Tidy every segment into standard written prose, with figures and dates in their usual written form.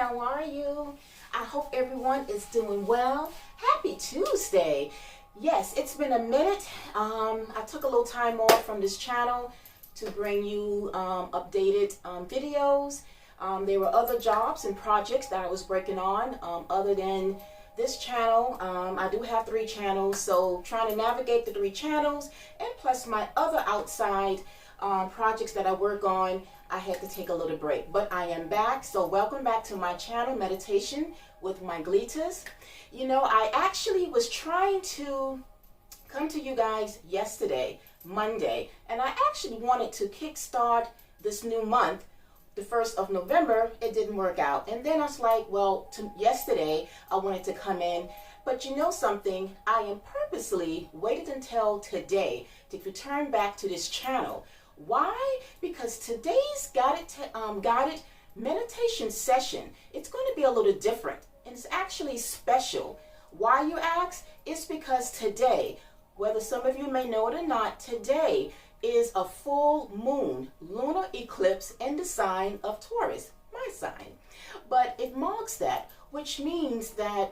how are you? I hope everyone is doing well. Happy Tuesday. Yes, it's been a minute. I took a little time off from this channel to bring you updated videos. There were other jobs and projects that I was working on other than this channel. I do have 3 channels, so trying to navigate the 3 channels and plus my other outside projects that I work on, I had to take a little break. But I am back, so welcome back to my channel, Meditation with Mygleetus. You know, I actually was trying to come to you guys yesterday, Monday, and I actually wanted to kickstart this new month, the 1st of November. It didn't work out. And then I was like, well, yesterday I wanted to come in. But you know something? I am purposely waited until today to return back to this channel. Why? Because today's guided meditation session, it's going to be a little different. And it's actually special. Why, you ask? It's because today, whether some of you may know it or not, today is a full moon lunar eclipse in the sign of Taurus, my sign. But it marks that, which means that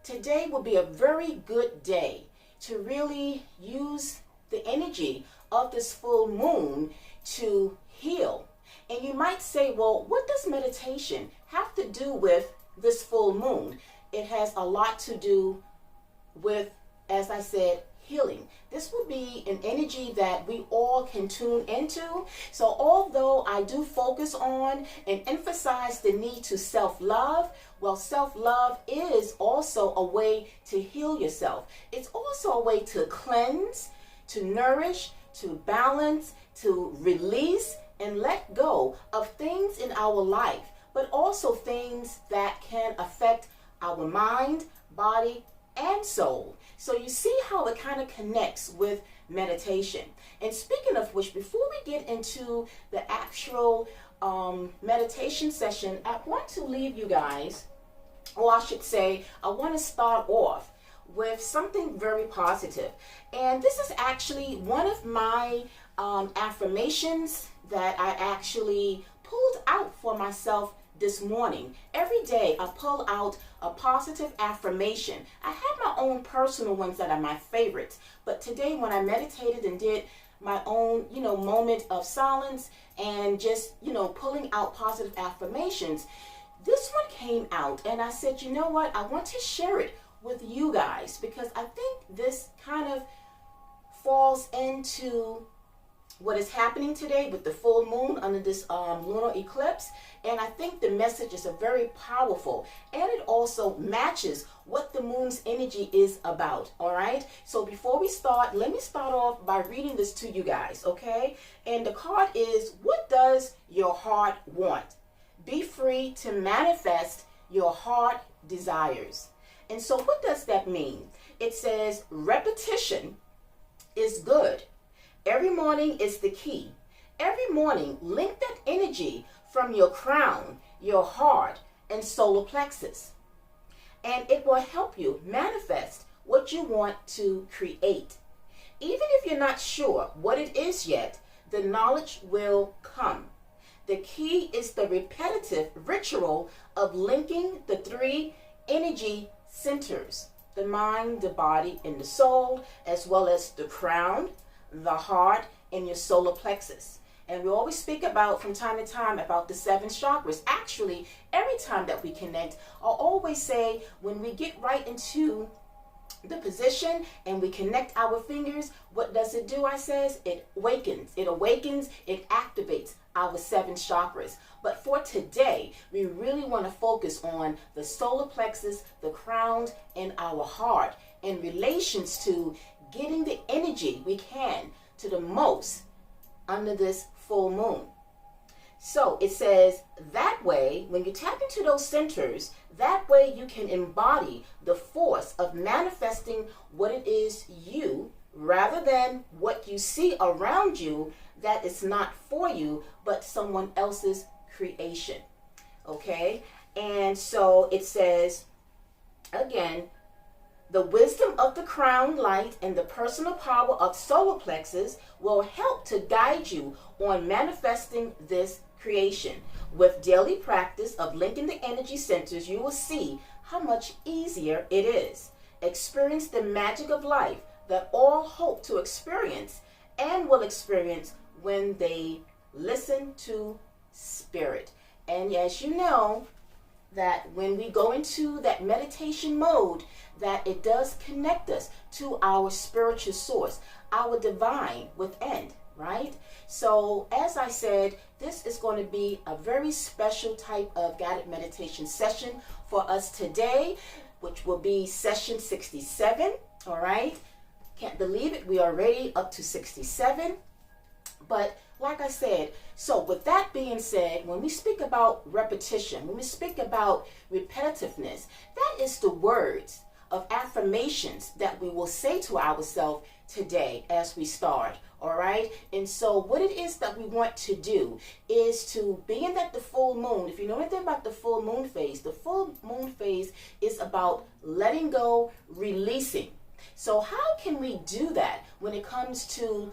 today will be a very good day to really use the energy of this full moon to heal. And you might say, well, what does meditation have to do with this full moon? It has a lot to do with, as I said, healing. This will be an energy that we all can tune into. So although I do focus on and emphasize the need to self-love, well, self-love is also a way to heal yourself. It's also a way to cleanse, to nourish, to balance, to release and let go of things in our life, but also things that can affect our mind, body, and soul. So you see how it kind of connects with meditation. And speaking of which, before we get into the actual meditation session, I want to leave you guys, or I should say, I want to start off with something very positive. And this is actually one of my affirmations that I actually pulled out for myself this morning. Every day I pull out a positive affirmation. I have my own personal ones that are my favorites, but today when I meditated and did my own, moment of silence and just, pulling out positive affirmations, this one came out and I said, you know what, I want to share it with you guys because I think this kind of falls into what is happening today with the full moon under this lunar eclipse. And I think the message is very powerful, and it also matches what the moon's energy is about. All right, so before we start, let me start off by reading this to you guys, okay? And the card is, what does your heart want? Be free to manifest your heart desires. And so what does that mean? It says repetition is good. Every morning is the key. Every morning, link that energy from your crown, your heart, and solar plexus. And it will help you manifest what you want to create. Even if you're not sure what it is yet, the knowledge will come. The key is the repetitive ritual of linking the 3 energy centers, the mind, the body, and the soul, as well as the crown, the heart, and your solar plexus. And we always speak about, from time to time, about the 7 chakras. Actually, every time that we connect, I'll always say, when we get right into the position and we connect our fingers, what does it do? I says it awakens, it activates our 7 chakras. But for today, we really want to focus on the solar plexus, the crown, and our heart in relations to getting the energy we can to the most under this full moon. So it says that way, when you tap into those centers, that way you can embody the force of manifesting what it is you, rather than what you see around you that is not for you, but someone else's creation. Okay? And so it says, again, The wisdom of the crown light and the personal power of solar plexus will help to guide you on manifesting this creation. With daily practice of linking the energy centers, you will see how much easier it is. Experience the magic of life that all hope to experience and will experience when they listen to spirit. And as you know, that when we go into that meditation mode, that it does connect us to our spiritual source, our divine within, right? So as I said, this is going to be a very special type of guided meditation session for us today, which will be session 67, all right? Can't believe it, we are already up to 67. But like I said, so with that being said, when we speak about repetition, when we speak about repetitiveness, that is the words of affirmations that we will say to ourselves today as we start, all right? And so what it is that we want to do is to, being that the full moon, if you know anything about the full moon phase is about letting go, releasing. So how can we do that when it comes to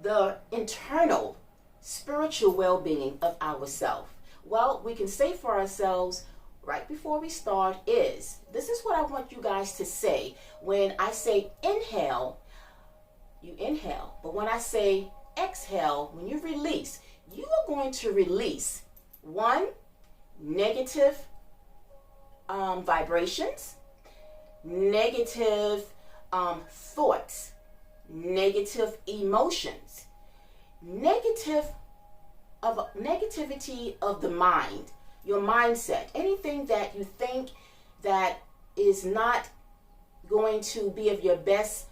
the internal spiritual well-being of ourselves? Well, we can say for ourselves right before we start is, this is what I want you guys to say. When I say inhale, you inhale. But when I say exhale, when you release, you are going to release one, negative vibrations, negative thoughts, negative emotions, negativity of the mind, your mindset, anything that you think that is not going to be of your best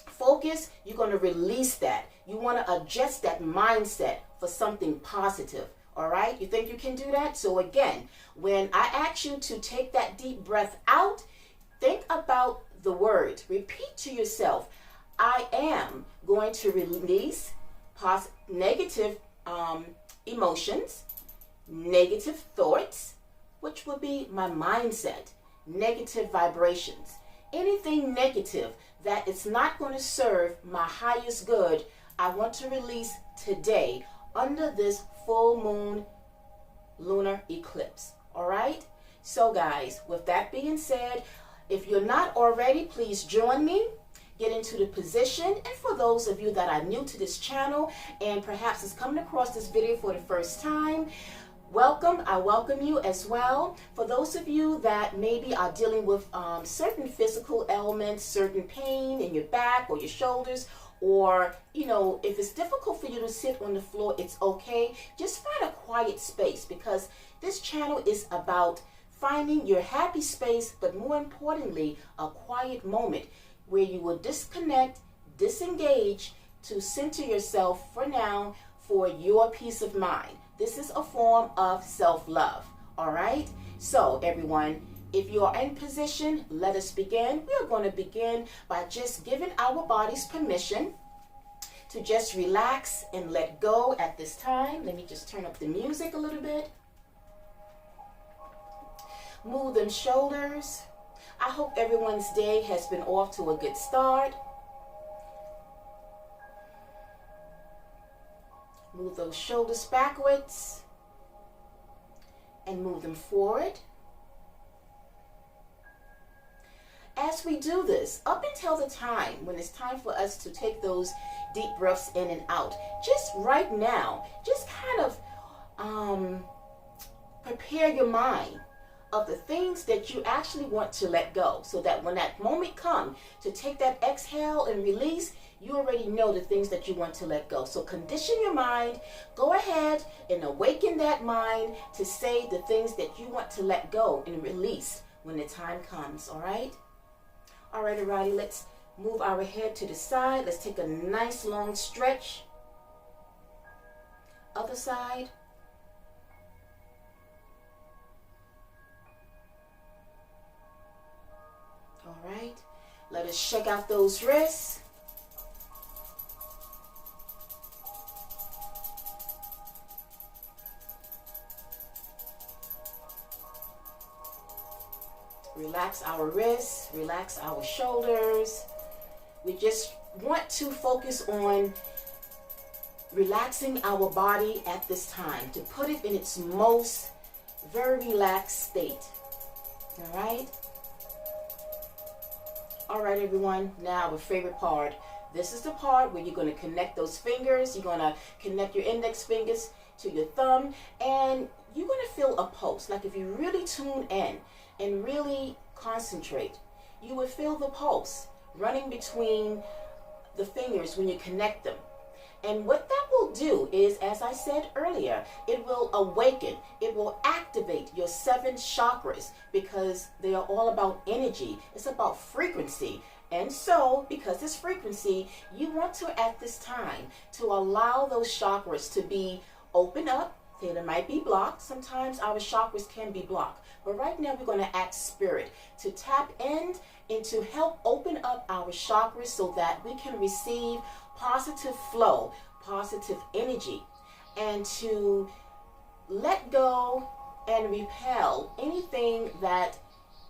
focus, you're going to release that. You want to adjust that mindset for something positive. All right, you think you can do that? So again, when I ask you to take that deep breath out, think about the words. Repeat to yourself, I am going to release negative emotions, negative thoughts, which will be my mindset, negative vibrations. Anything negative that is not going to serve my highest good, I want to release today under this full moon lunar eclipse. All right? So guys, with that being said, if you're not already, please join me. Get into the position. And for those of you that are new to this channel and perhaps is coming across this video for the first time, welcome. I welcome you as well. For those of you that maybe are dealing with certain physical ailments, certain pain in your back or your shoulders, or, you know, if it's difficult for you to sit on the floor, it's okay. Just find a quiet space, because this channel is about finding your happy space, but more importantly, a quiet moment where you will disconnect, disengage to center yourself for now for your peace of mind. This is a form of self-love, all right? So everyone, if you are in position, let us begin. We are going to begin by just giving our bodies permission to just relax and let go at this time. Let me just turn up the music a little bit. Move them shoulders. I hope everyone's day has been off to a good start. Move those shoulders backwards and move them forward. As we do this, up until the time when it's time for us to take those deep breaths in and out, just right now, just kind of prepare your mind of the things that you actually want to let go, so that when that moment comes to take that exhale and release, you already know the things that you want to let go. So condition your mind, go ahead and awaken that mind to say the things that you want to let go and release when the time comes, all right? All right, alrighty, let's move our head to the side. Let's take a nice long stretch. Other side. All right, let us shake out those wrists. Relax our wrists, relax our shoulders. We just want to focus on relaxing our body at this time, to put it in its most very relaxed state. All right? All right, everyone. Now, our favorite part. This is the part where you're going to connect those fingers. You're going to connect your index fingers to your thumb, and you're going to feel a pulse. Like if you really tune in and really concentrate, you will feel the pulse running between the fingers when you connect them. And what that will do is, as I said earlier, it will awaken, it will activate your 7 chakras, because they are all about energy. It's about frequency. And so, because it's frequency, you want to, at this time, to allow those chakras to be open up. They might be blocked. Sometimes our chakras can be blocked. But right now, we're going to ask Spirit to tap in and to help open up our chakras so that we can receive positive flow, positive energy, and to let go and repel anything that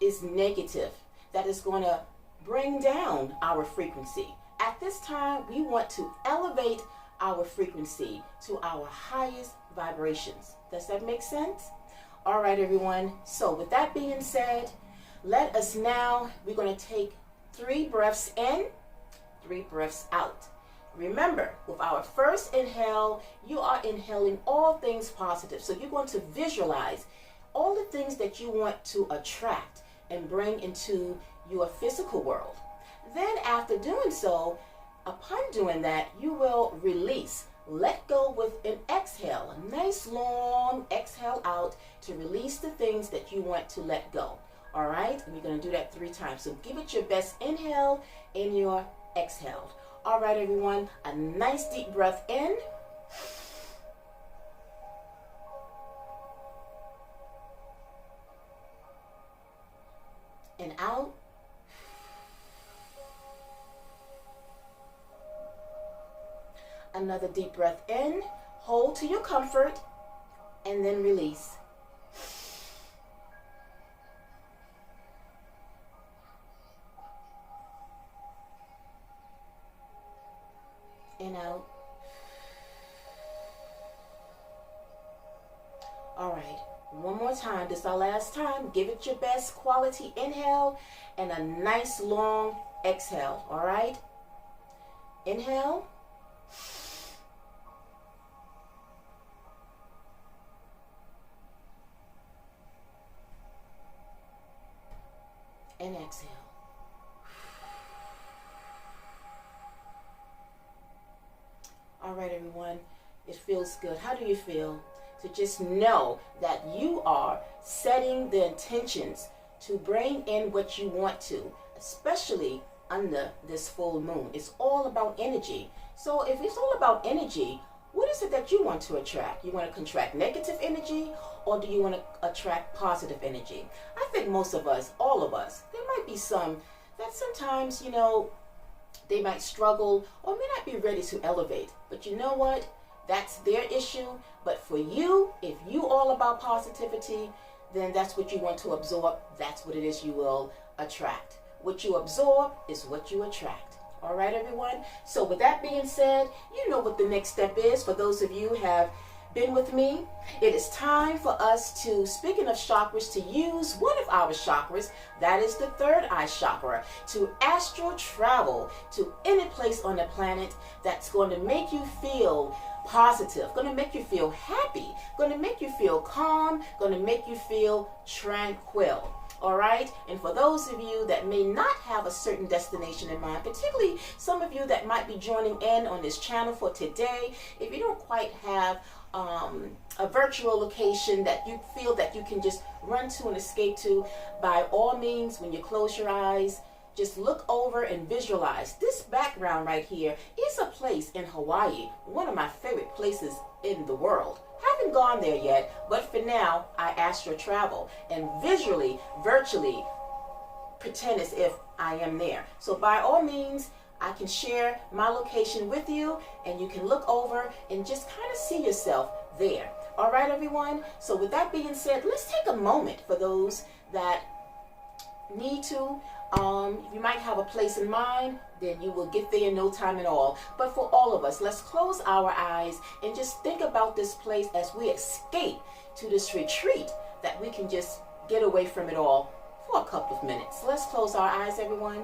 is negative, that is going to bring down our frequency. At this time, we want to elevate our frequency to our highest vibrations. Does that make sense? All right, everyone. So with that being said, let us now, we're going to take 3 breaths in, 3 breaths out. Remember, with our first inhale, you are inhaling all things positive. So you're going to visualize all the things that you want to attract and bring into your physical world. Then after doing so, upon doing that, you will release. Let go with an exhale, a nice long exhale out to release the things that you want to let go. All right? And you're going to do that 3 times. So give it your best inhale and your exhale. All right, everyone, a nice deep breath in. And out. Another deep breath in. Hold to your comfort and then release. And out. All right, one more time. This is our last time. Give it your best quality inhale and a nice long exhale. All right, inhale. And exhale. All right, everyone, it feels good. How do you feel? To just know that you are setting the intentions to bring in what you want to, especially under this full moon. It's all about energy. So if it's all about energy, what is it that you want to attract? You want to contract negative energy, or do you want to attract positive energy? I think most of us, all of us, there might be some that sometimes, you know, they might struggle or may not be ready to elevate. But you know what? That's their issue. But for you, if you all about positivity, then that's what you want to absorb. That's what it is you will attract. What you absorb is what you attract. All right, everyone? So with that being said, you know what the next step is. For those of you who have been with me, it is time for us to, speaking of chakras, to use one of our chakras, that is the 3rd eye chakra, to astral travel to any place on the planet that's going to make you feel positive, going to make you feel happy, going to make you feel calm, going to make you feel tranquil. All right? And for those of you that may not have a certain destination in mind, particularly some of you that might be joining in on this channel for today, if you don't quite have a virtual location that you feel that you can just run to and escape to, by all means, when you close your eyes, just look over and visualize. This background right here is a place in Hawaii, one of my favorite places in the world. Haven't gone there yet, but for now, I astral travel and visually, virtually pretend as if I am there. So by all means, I can share my location with you, and you can look over and just kind of see yourself there. All right, everyone? So with that being said, let's take a moment for those that need to, you might have a place in mind, then you will get there in no time at all. But for all of us, let's close our eyes and just think about this place as we escape to this retreat, that we can just get away from it all for a couple of minutes. Let's close our eyes, everyone.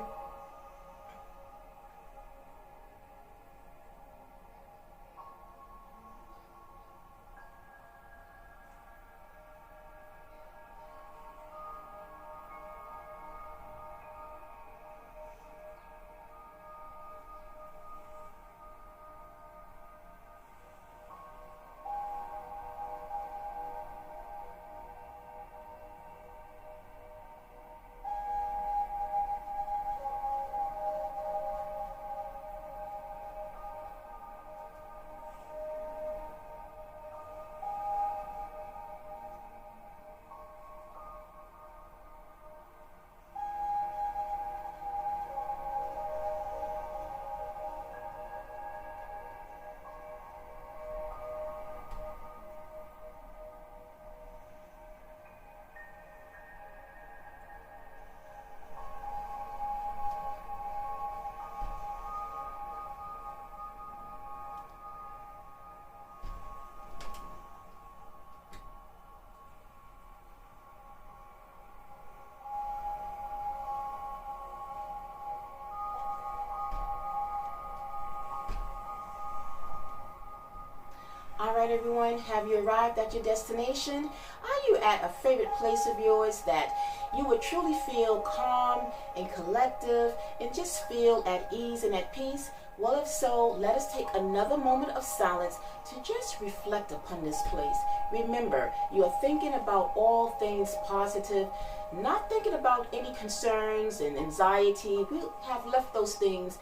All right, everyone, have you arrived at your destination? Are you at a favorite place of yours that you would truly feel calm and collective and just feel at ease and at peace? Well, if so, let us take another moment of silence to just reflect upon this place. Remember, you are thinking about all things positive, not thinking about any concerns and anxiety. We have left those things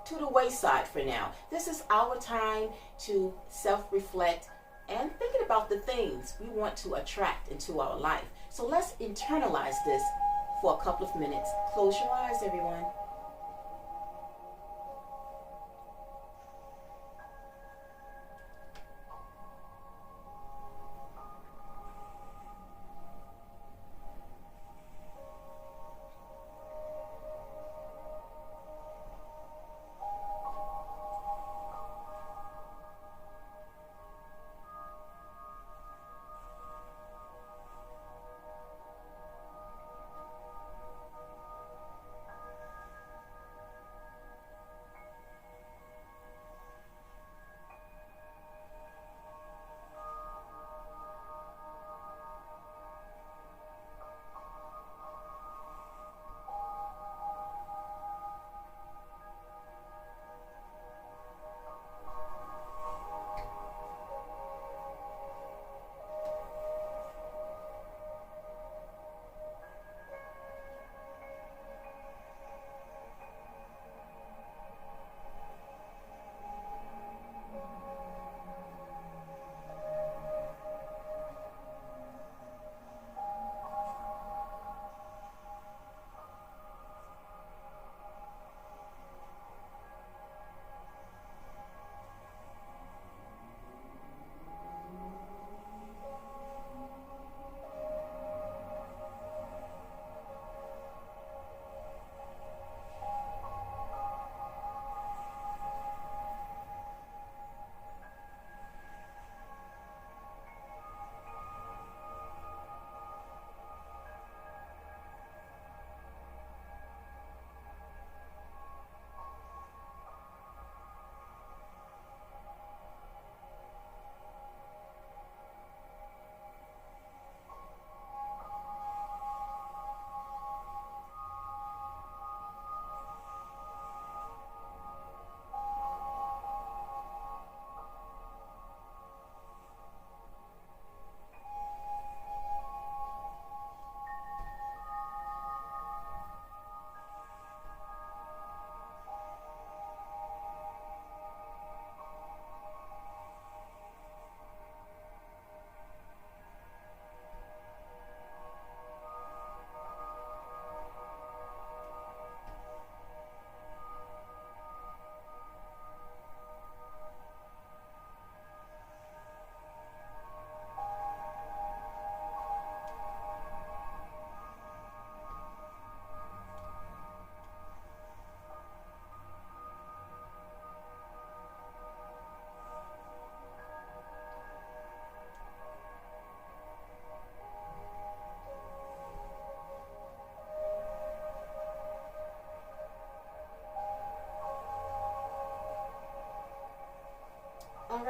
to the wayside for now. This is our time to self-reflect and thinking about the things we want to attract into our life. So let's internalize this for a couple of minutes. Close your eyes, everyone.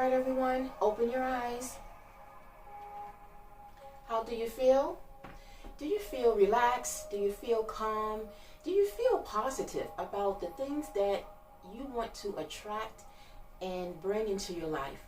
right, everyone, open your eyes. How do you feel? Do you feel relaxed? Do you feel calm? Do you feel positive about the things that you want to attract and bring into your life?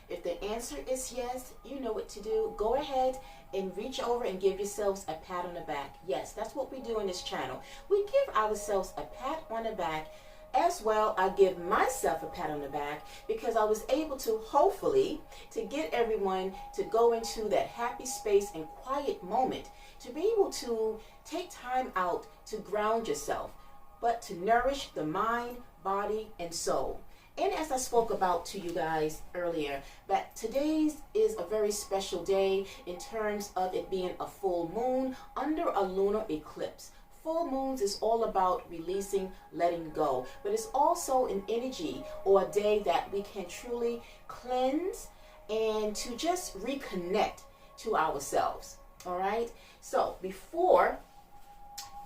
If the answer is yes, you know what to do. Go ahead and reach over and give yourselves a pat on the back. Yes, that's what we do in this channel. We give ourselves a pat on the back. As well, I give myself a pat on the back because I was able to, hopefully, to get everyone to go into that happy space and quiet moment, to be able to take time out to ground yourself, but to nourish the mind, body, and soul. And as I spoke about to you guys earlier, that today's is a very special day in terms of it being a full moon under a lunar eclipse. Full moons is all about releasing, letting go, but it's also an energy or a day that we can truly cleanse and to just reconnect to ourselves. All right. So before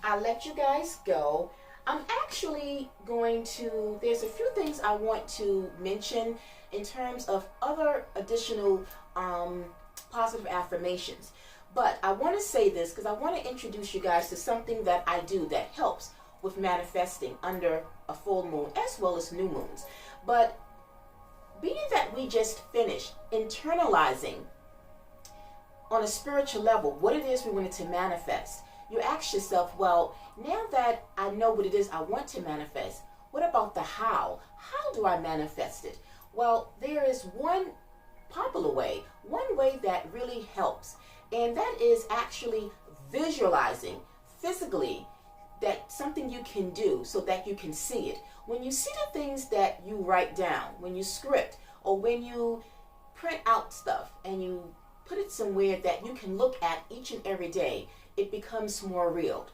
I let you guys go, I'm actually going to, there's a few things I want to mention in terms of other additional positive affirmations. But I want to say this because I want to introduce you guys to something that I do that helps with manifesting under a full moon as well as new moons. But being that we just finished internalizing on a spiritual level what it is we wanted to manifest, you ask yourself, well, now that I know what it is I want to manifest, what about the how? How do I manifest it? Well, there is one popular way, one way that really helps. And that is actually visualizing physically that something you can do so that you can see it. When you see the things that you write down, when you script, or when you print out stuff and you put it somewhere that you can look at each and every day, it becomes more real.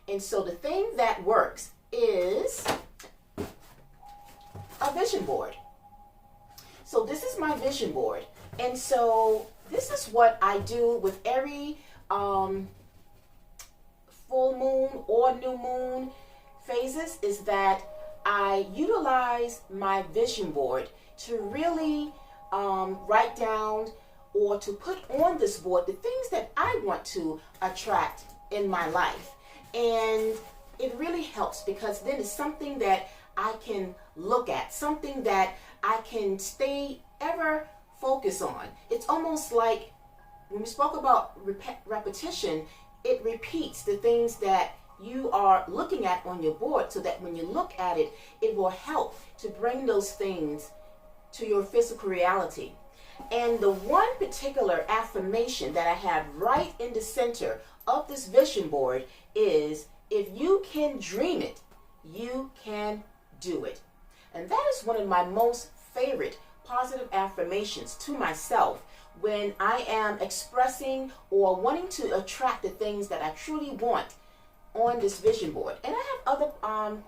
And so the thing that works is a vision board. So this is my vision board. And so this is what I do with every full moon or new moon phases, is that I utilize my vision board to really write down or to put on this board the things that I want to attract in my life. And it really helps because then it's something that I can look at, something that I can stay ever focus on. It's almost like when we spoke about repetition, it repeats the things that you are looking at on your board so that when you look at it, it will help to bring those things to your physical reality. And the one particular affirmation that I have right in the center of this vision board is, if you can dream it, you can do it. And that is one of my most favorite positive affirmations to myself when I am expressing or wanting to attract the things that I truly want on this vision board. And I have other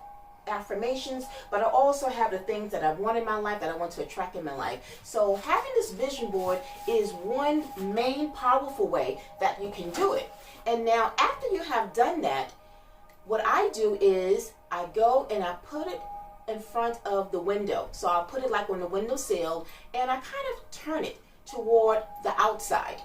affirmations, but I also have the things that I want in my life that I want to attract in my life. So having this vision board is one main powerful way that you can do it. And now after you have done that, what I do is I go and I put it in front of the window. So I'll put it like on the windowsill and I kind of turn it toward the outside.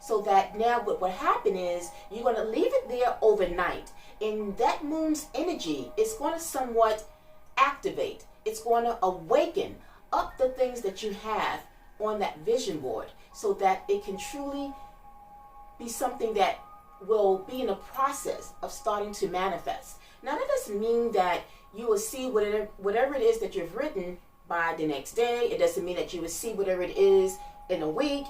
So that now what happen is you're going to leave it there overnight. And that moon's energy is going to somewhat activate. It's going to awaken up the things that you have on that vision board so that it can truly be something that will be in a process of starting to manifest. Now that doesn't mean that you will see whatever it is that you've written by the next day. It doesn't mean that you will see whatever it is in a week.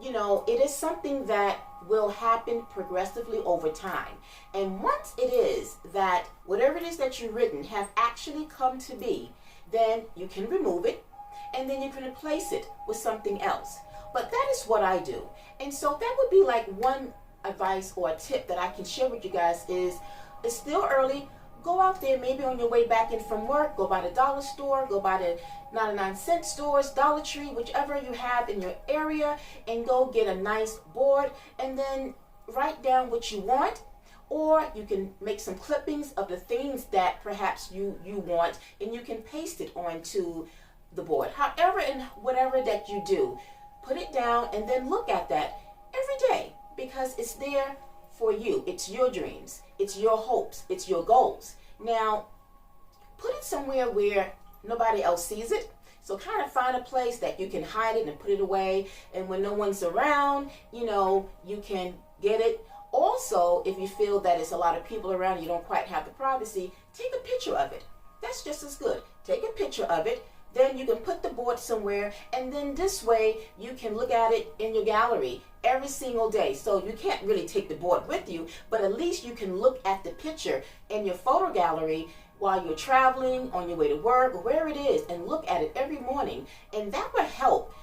You know, it is something that will happen progressively over time. And once it is that whatever it is that you've written have actually come to be, then you can remove it and then you can replace it with something else. But that is what I do. And so that would be like one advice or a tip that I can share with you guys is, it's still early. Go out there, maybe on your way back in from work, go by the dollar store, go by the 99-cent stores, Dollar Tree, whichever you have in your area, and go get a nice board and then write down what you want. Or you can make some clippings of the things that perhaps you want, and you can paste it onto the board. However and whatever that you do, put it down and then look at that every day, because it's there for you. It's your dreams, it's your hopes, it's your goals. Now, put it somewhere where nobody else sees it. So kind of find a place that you can hide it and put it away. And when no one's around, you can get it. Also, if you feel that it's a lot of people around, you don't quite have the privacy, take a picture of it. That's just as good. Take a picture of it. Then you can put the board somewhere, and then this way you can look at it in your gallery every single day. So you can't really take the board with you, but at least you can look at the picture in your photo gallery while you're traveling, on your way to work, or where it is, and look at it every morning. And that will help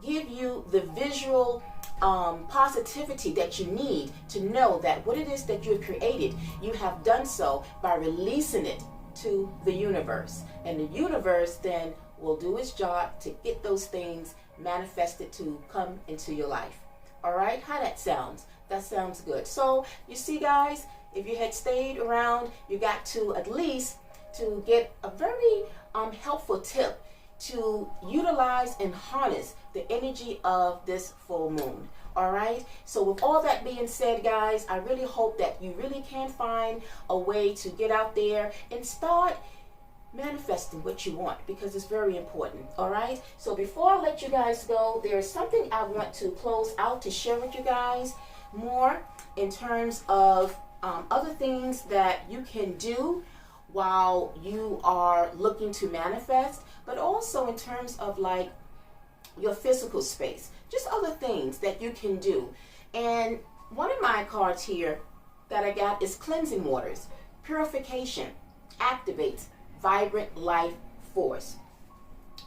give you the visual positivity that you need to know that what it is that you have created, you have done so by releasing it to the universe. And the universe then will do its job to get those things manifested to come into your life. All right, how that sounds? That sounds good. So you see, guys, if you had stayed around, you got to at least to get a very helpful tip to utilize and harness the energy of this full moon. All right, so with all that being said, guys, I really hope that you really can find a way to get out there and start manifesting what you want, because it's very important. All right, so before I let you guys go, there's something I want to close out to share with you guys more in terms of other things that you can do while you are looking to manifest, but also in terms of like your physical space, just other things that you can do. And one of my cards here that I got is cleansing waters. Purification activates vibrant life force.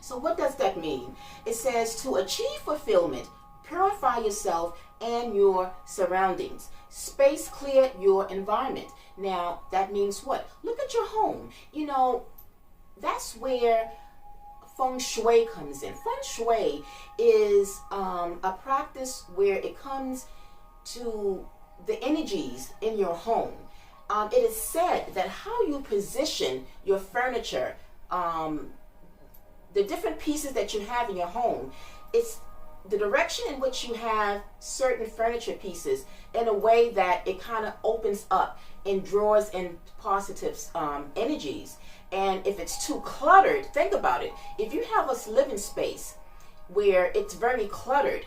So what does that mean? It says to achieve fulfillment, purify yourself and your surroundings. Space clear your environment. Now, that means what? Look at your home. That's where feng shui comes in. Feng shui is a practice where it comes to the energies in your home. It is said that how you position your furniture, the different pieces that you have in your home, it's the direction in which you have certain furniture pieces in a way that it kind of opens up and draws in positive energies. And if it's too cluttered, think about it. If you have a living space where it's very cluttered,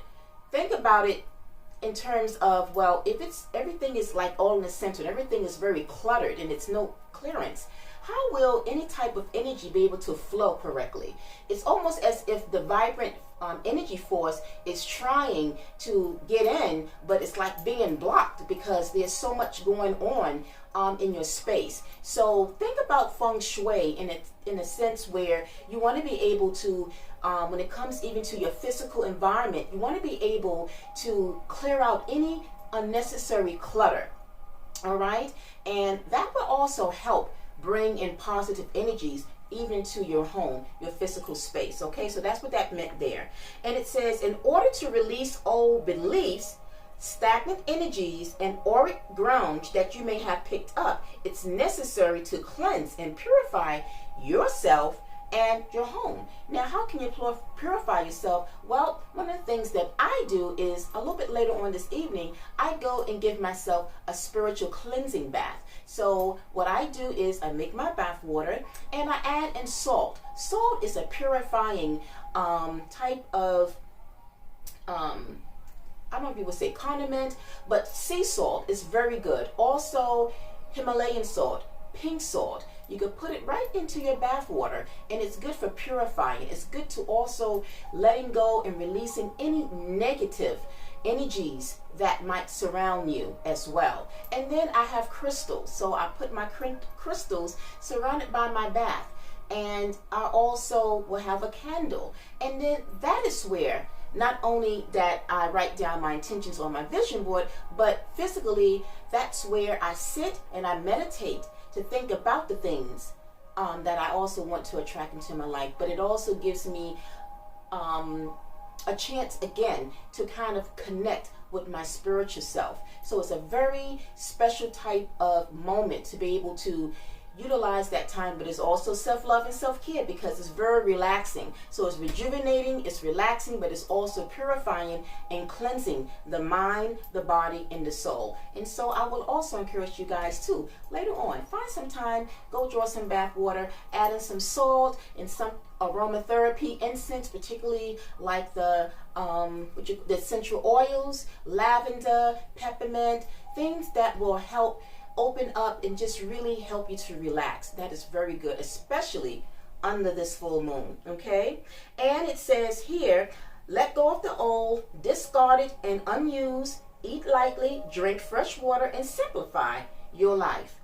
think about it in terms of, well, if it's everything is like all in the center and everything is very cluttered and it's no clearance, how will any type of energy be able to flow correctly? It's almost as if the vibrant energy force is trying to get in, but it's like being blocked because there's so much going on in your space. So think about feng shui in a sense where you want to be able to, when it comes even to your physical environment, you want to be able to clear out any unnecessary clutter. All right, and that will also help bring in positive energies even to your home, your physical space. Okay, so that's what that meant there. And it says, in order to release old beliefs, stagnant energies, and auric ground that you may have picked up, it's necessary to cleanse and purify yourself and your home. Now, how can you purify yourself? Well, one of the things that I do is a little bit later on this evening, I go and give myself a spiritual cleansing bath. So what I do is I make my bath water and I add in salt. Salt is a purifying type of, I don't know if you would say condiment, but sea salt is very good. Also, Himalayan salt, pink salt. You can put it right into your bath water, and it's good for purifying. It's good to also letting go and releasing any negative energies that might surround you as well. And then I have crystals, so I put my crystals surrounded by my bath, and I also will have a candle. And then that is where not only that I write down my intentions on my vision board, but physically that's where I sit and I meditate to think about the things that I also want to attract into my life. But it also gives me a chance again to kind of connect with my spiritual self. So it's a very special type of moment to be able to utilize that time, but it's also self-love and self-care because it's very relaxing. So it's rejuvenating, it's relaxing, but it's also purifying and cleansing the mind, the body, and the soul. And so I will also encourage you guys to, later on, find some time, go draw some bath water, add in some salt and some aromatherapy incense, particularly like the essential oils, lavender, peppermint, things that will help open up and just really help you to relax. That is very good, especially under this full moon, okay? And it says here, let go of the old, discard it and unused, eat lightly, drink fresh water, and simplify your life.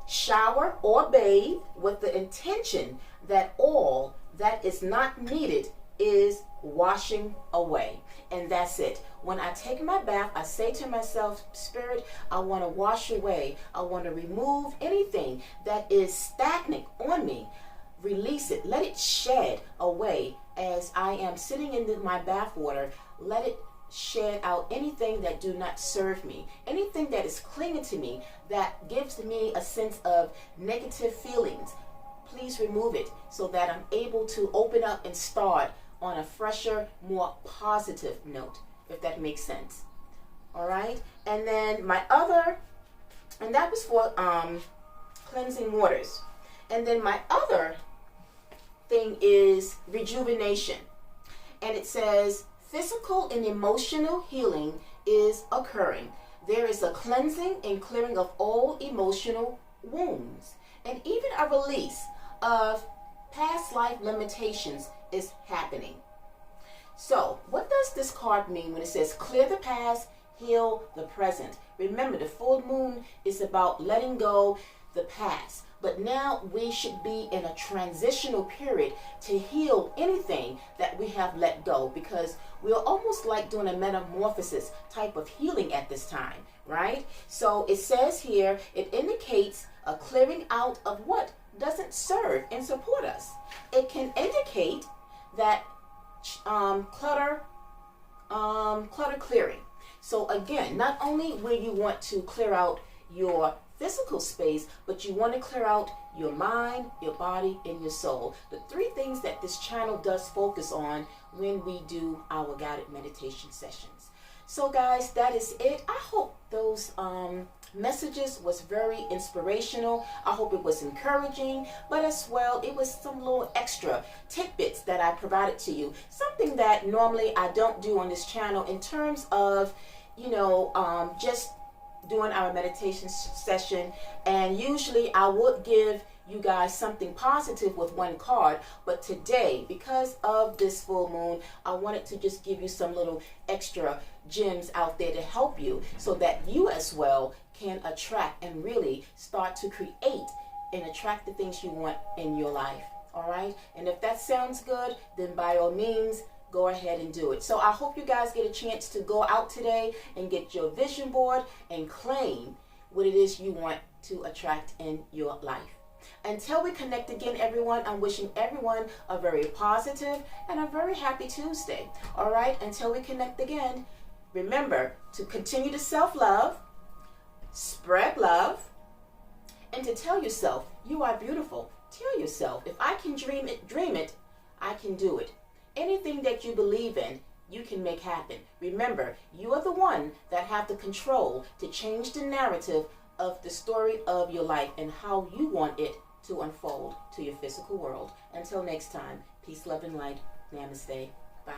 Shower or bathe with the intention that all that is not needed is washing away. And that's it. When I take my bath, I say to myself, Spirit, I want to wash away. I want to remove anything that is stagnant on me. Release it. Let it shed away as I am sitting in my bath water. Let it shed out anything that do not serve me, anything that is clinging to me, that gives me a sense of negative feelings. Please remove it so that I'm able to open up and start on a fresher, more positive note, if that makes sense. All right. And then my other, and that was for cleansing waters. And then my other thing is rejuvenation. And it says physical and emotional healing is occurring. There is a cleansing and clearing of all emotional wounds, and even a release of past life limitations is happening. So what does this card mean when it says clear the past, heal the present? Remember, the full moon is about letting go the past, but now we should be in a transitional period to heal anything that we have let go, because we're almost like doing a metamorphosis type of healing at this time, right? So it says here, it indicates a clearing out of what doesn't serve and support us. It can indicate that clutter clearing. So again, not only will you want to clear out your physical space, but you want to clear out your mind, your body, and your soul. The three things that this channel does focus on when we do our guided meditation sessions. So guys, that is it. I hope those messages was very inspirational. I hope it was encouraging, but as well, it was some little extra tidbits that I provided to you. Something that normally I don't do on this channel in terms of, just doing our meditation session. And usually I would give you guys something positive with one card, but today, because of this full moon, I wanted to just give you some little extra gems out there to help you, so that you as well can attract and really start to create and attract the things you want in your life. All right, and if that sounds good, then by all means, go ahead and do it. So I hope you guys get a chance to go out today and get your vision board and claim what it is you want to attract in your life. Until we connect again, everyone, I'm wishing everyone a very positive and a very happy Tuesday. All right, until we connect again, remember to continue to self-love, spread love, and to tell yourself you are beautiful. Tell yourself, if I can dream it, I can do it. Anything that you believe in, you can make happen. Remember, you are the one that have the control to change the narrative of the story of your life and how you want it to unfold to your physical world. Until next time, peace, love, and light. Namaste. Bye.